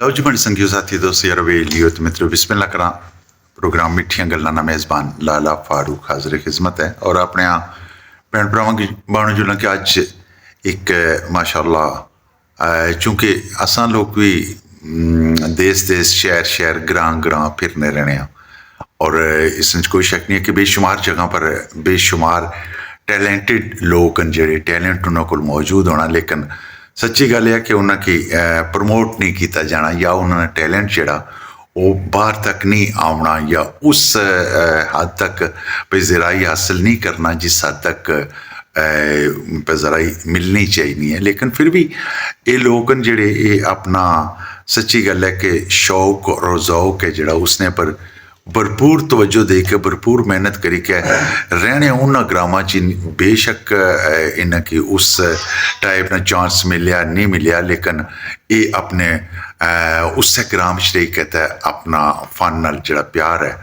ਲਓ ਜੀ ਬਣ ਸੰਗਿਓ ਸਾਥੀ ਦੋਸਤ ਯਾਰ ਵੇਲੀਓ ਤੇ ਮਿੱਤਰੋ ਬਿਸਮਿल्लाह करा प्रोग्राम मिठियां गल्लां ना मेज़बान लाला फारूक हाज़िर खिदमत है और अपने भैन भरावां की बाणो जुलना कि अज एक माशाअल्लाह चूँकि असां लोग भी देश देश शहर शहर ग्रां ग्रां फिरने रहने और इसमें कोई शक नहीं है कि बेशुमार जगह पर बेशुमार टैलेंटेड लोग न जेह्ड़े टैलेंट उन्हां कोल मौजूद होना लेकिन सच्ची गल है कि उन्हें प्रमोट नहीं किया जाना या उन्होंने टैलेंट जोड़ा वो बाहर तक नहीं आना या उस हद तक भाई ज़राई हासिल नहीं करना जिस हद तक ज़राई मिलनी चाहिए है। लेकिन फिर भी ये लोग जेड़े ये अपना सच्ची गल है कि शौक और ज़ौक है जोड़ा उसने पर भरपूर तवज्जो दे के भरपूर मेहनत करी के रहने उन्होंने ग्रामां च बेशक इन्हें की उस टाइप ना चांस मिलिया नहीं मिलिया लेकिन ये अपने उस ग्राम च रही कहता है अपना फन नाल जिहड़ा प्यार है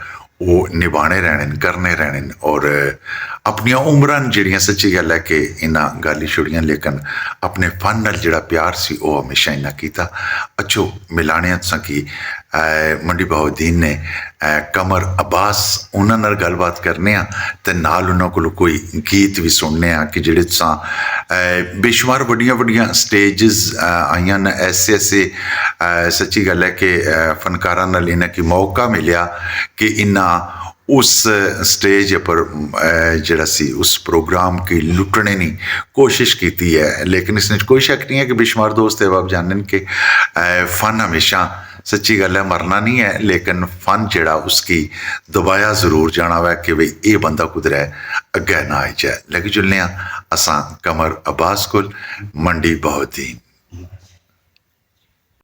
वो निभाने रहने करने रहने और अपनिया उम्रां जिहड़ियां सच्ची गल है कि इन्हां गाली छुड़ियां लेकिन अपने फन नाल जिहड़ा प्यार सी वो हमेशा इन्हां कीता। अच्छो मिलाने तुसां की मंडी बहाउद्दीन ने कमर अब्बास उन्हां नाल गलबात करने ते नाल उन्हां कोल कोई गीत भी सुनने कि जिहड़े तुसां बेशुमार वड्डियां वड्डियां स्टेजिस आईयां न ऐसे ऐसे सच्ची गल है कि फनकारां नाल इन्हां की मौका मिलिया कि इन्हां उस स्टेज पर जरा सी उस प्रोग्राम की लुटने की कोशिश की है। लेकिन इसमें कोई शक नहीं है कि बेशुमार दोस्त अब जानन कि फ़न हमेशा सच्ची गल है मरना नहीं है लेकिन फ़न जड़ा उसकी दबाया ज़रूर जाना वै कि भाई ये बंदा कुदर है अगे ना आई जाए। लगी जुलने असा कमर अब्बास को मंडी बहाउद्दीन।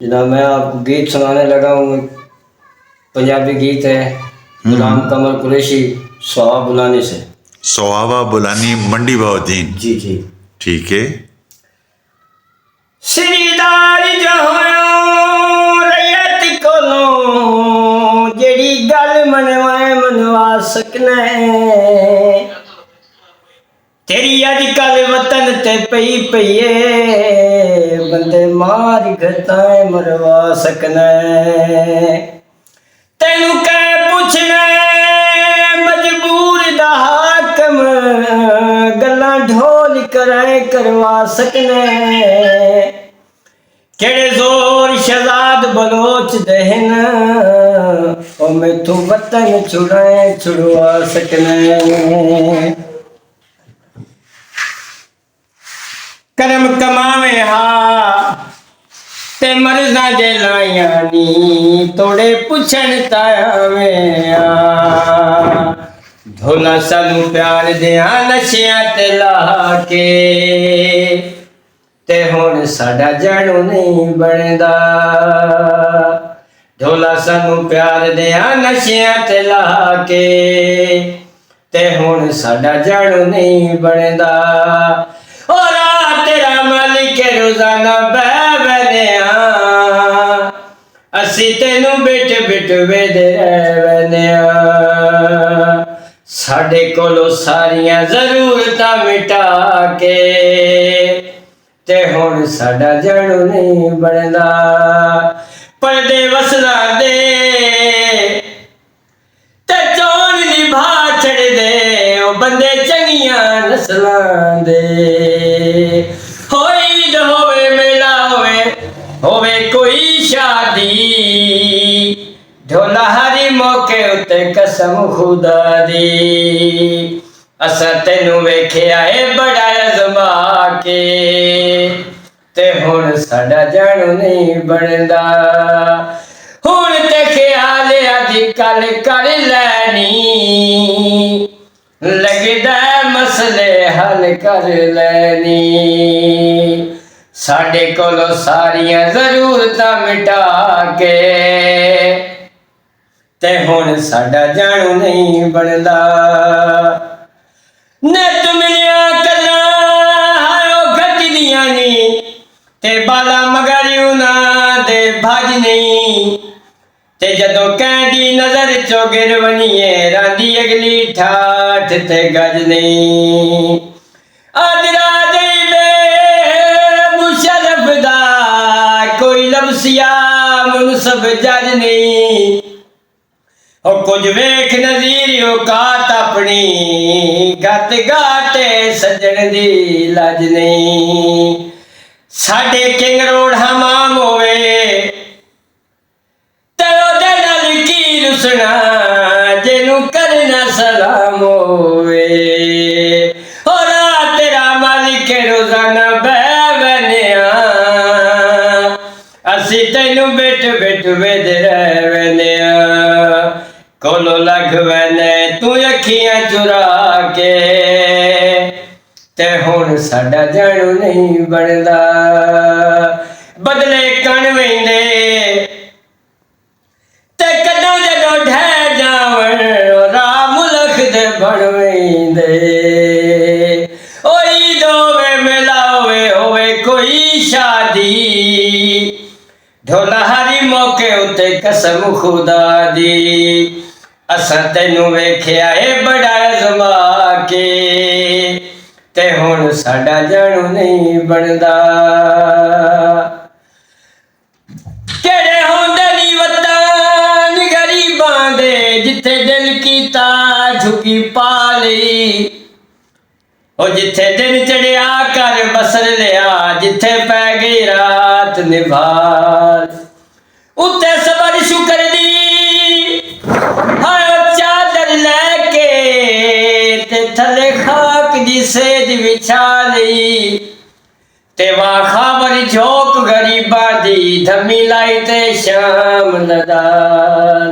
जनाब मैं आपको गीत सुनाने लगा हूँ। पंजाबी गीत है गुलाम कमर कुरैशी सोहा बुलानी से। सोहावा बुलानी मंडी बहाउद्दीन जी जी ठीक है। श्रीदार जो रैयत कोलों जेड़ी गल मनवाए मनवा सकना है तेरी अजकल वतन ते पई पईए बंदे मार घताए मरवा सकना है तेनू कह पूछना मजबूर दा हाकम गल्लां ढोल कराए करवा सकना केड़े जोर शहजाद बलोच दहन ओ मैथू वतन छुड़ाए छुड़वा सकना करम कमावे हा ते मर्जा दे लाया नी तोड़े पुछन तावे ढोला सानू प्यार दिया नशिया ते ला के ते हुण साडा जाणू नहीं बनदा ढोला सानू प्यार दिया नशिया ते ला के ते हुण साडा जाणू नहीं बनदा और तेरा मालिक रोजाना बहने असी तेनू बिट बिट वेदे रहने साडे कोलो सारियां जरूरतां मिटा के ते हुण साडा जाणू नहीं बनदा पर्दे वसना दे ते चोर निभा छड़ दे ओ बंदे चंगियां नस्लां दे होई होवे मेला होवे कोई शादी ढोला हरी मौके उत्ते कसम खुदा दी असा तेनू वेखिया है बड़ा अज़मा के ते हुण साडा जाणू नहीं बनदा हुण ते ख्याल अजकल कर लैनी लगदा मसले हल कर लैनी साडे कोलो सारियां जरूरतां मिटा के ते हुण साडा जाणू नहीं बनदा नित मिलिया कल्लां गजदियां नी ते बाला मगर उन्हां दे भज नहीं ते जदों कहंदी नजर चो गिर वणीए रांदी अगली ठाठ ते गज नहीं आदरा दे मुशरफ दा कोई लबसिया सब जज नहीं हो कुछ वेख नजीर औकात अपनी गत गाटे सजन दी लज नहीं साडे किंग रोड हमाम होवे ते ओदे नाल की रुसना जेनू करना सलाम होवे हो रात तेरा मालिक रोजाना बहवनिया असी तेनू बिट बिट वेद रहवनिया कोलो लग वने तू अखियां चुरा के ते हुण साडा जानू नहीं बनदा बदले कण वेंदे ते कदों जदों ढह जावण राम मुलख दे बण वेंदे ओई दोवे मिलावे होवे कोई शादी ढोला हरी मौके उते कसम खुदा दी असां तैनू वेख्या है बड़ा अज़मा के ते हुण साडा जानू नहीं बनदा केड़े होंदे नी वतन गरीबां दे जिथे दिल कीता झुकी पा लई ओ जिथे दिन चढ़िया कर बसर लिया जिथे पै गई रात निभाल उत्ते सबर शुक्र दी हाय चादर लैके ते थले खाक दी सेज विछा लई ते वा खबर झोंक गरीबा दी धमी लाई ते शाम नदाल